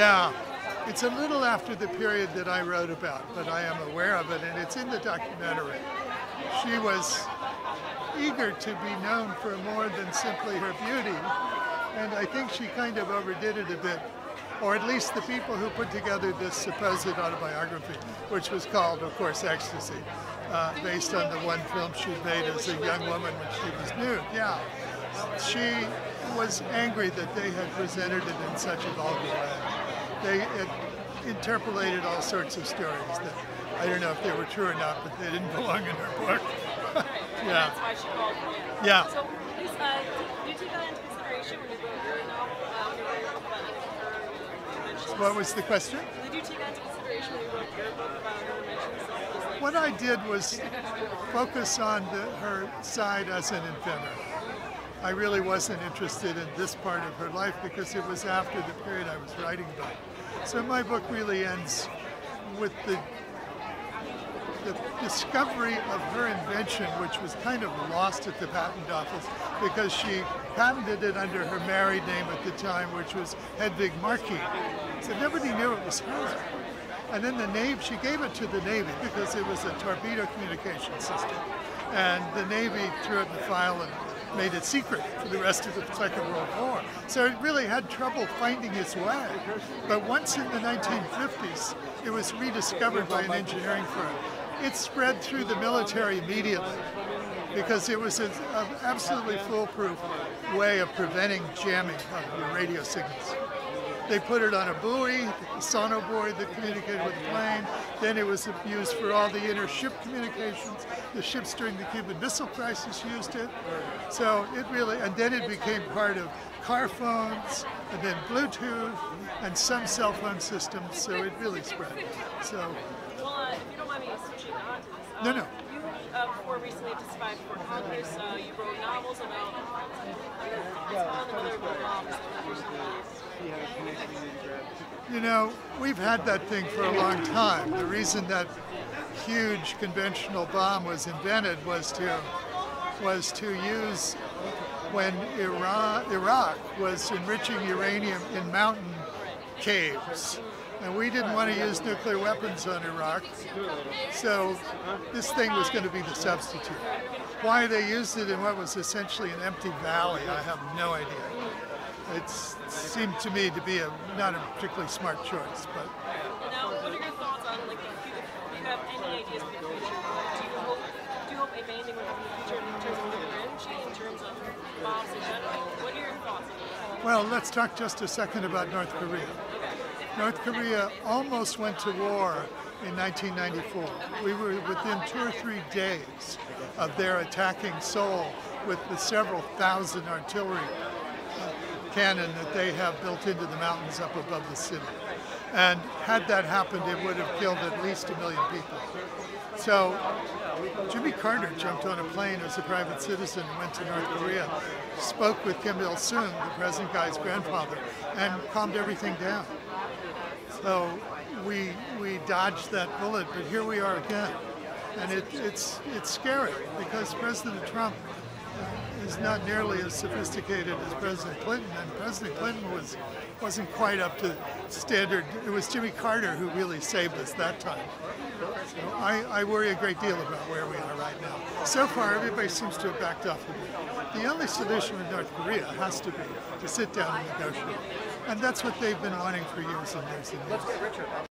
Yeah, it's a little after the period that I wrote about, but I am aware of it, and it's in the documentary. She was eager to be known for more than simply her beauty, and I think she kind of overdid it a bit, or at least the people who put together this supposed autobiography, which was called, of course, Ecstasy, based on the one film she made as a young woman when she was nude. Yeah, she was angry that they had presented it in such a vulgar way. They interpolated all sorts of stories that I don't know if they were true or not, but they didn't belong in her book. Yeah. That's why she called it. Yeah. So, did you take that into consideration when you wrote your novel? When you wrote about her Inventions? What was the question? Did you take that into consideration when you wrote your book about her Inventions? What I did was focus on her side as an inventor. I really wasn't interested in this part of her life because it was after the period I was writing about. So my book really ends with the discovery of her invention, which was kind of lost at the patent office because she patented it under her married name at the time, which was Hedy Lamarr. So nobody knew it was her. And then the Navy, she gave it to the Navy because it was a torpedo communication system. And the Navy threw it in the file and made it secret for the rest of the Second World War. So it really had trouble finding its way. But once in the 1950s, it was rediscovered by an engineering firm. It spread through the military immediately because it was an absolutely foolproof way of preventing jamming of your radio signals. They put it on a buoy, a sonoboard that communicated with the plane. Then it was used for all the inter-ship communications. The ships during the Cuban Missile Crisis used it. So it really, and then it became part of car phones, and then Bluetooth, and some cell phone systems. So it really spread. So. Well, if you don't mind me switching on to this. No. You, before recently testified before Congress, you wrote novels about other moms. You know, we've had that thing for a long time. The reason that huge conventional bomb was invented was to use when Iraq was enriching uranium in mountain caves. And we didn't want to use nuclear weapons on Iraq, so this thing was going to be the substitute. Why they used it in what was essentially an empty valley, I have no idea. It seemed to me to be not a particularly smart choice. But now, what are your thoughts on, like, if you have any ideas for the future? Do you hope a banding will happen in the future in terms of nuclear energy, in terms of bombs in general? What are your thoughts on that? Well, let's talk just a second about North Korea. North Korea almost went to war in 1994. We were within 2 or 3 days of their attacking Seoul with the several thousand artillery cannon that they have built into the mountains up above the city. And had that happened, it would have killed at least 1 million people. So Jimmy Carter jumped on a plane as a private citizen and went to North Korea, spoke with Kim Il-sung, the present guy's grandfather, and calmed everything down. So we dodged that bullet, but here we are again. And it's scary because President Trump is not nearly as sophisticated as President Clinton, and President Clinton wasn't quite up to standard. It was Jimmy Carter who really saved us that time. So I worry a great deal about where we are right now. So far, everybody seems to have backed off a bit. The only solution with North Korea has to be to sit down and negotiate. And that's what they've been wanting for years and years and years.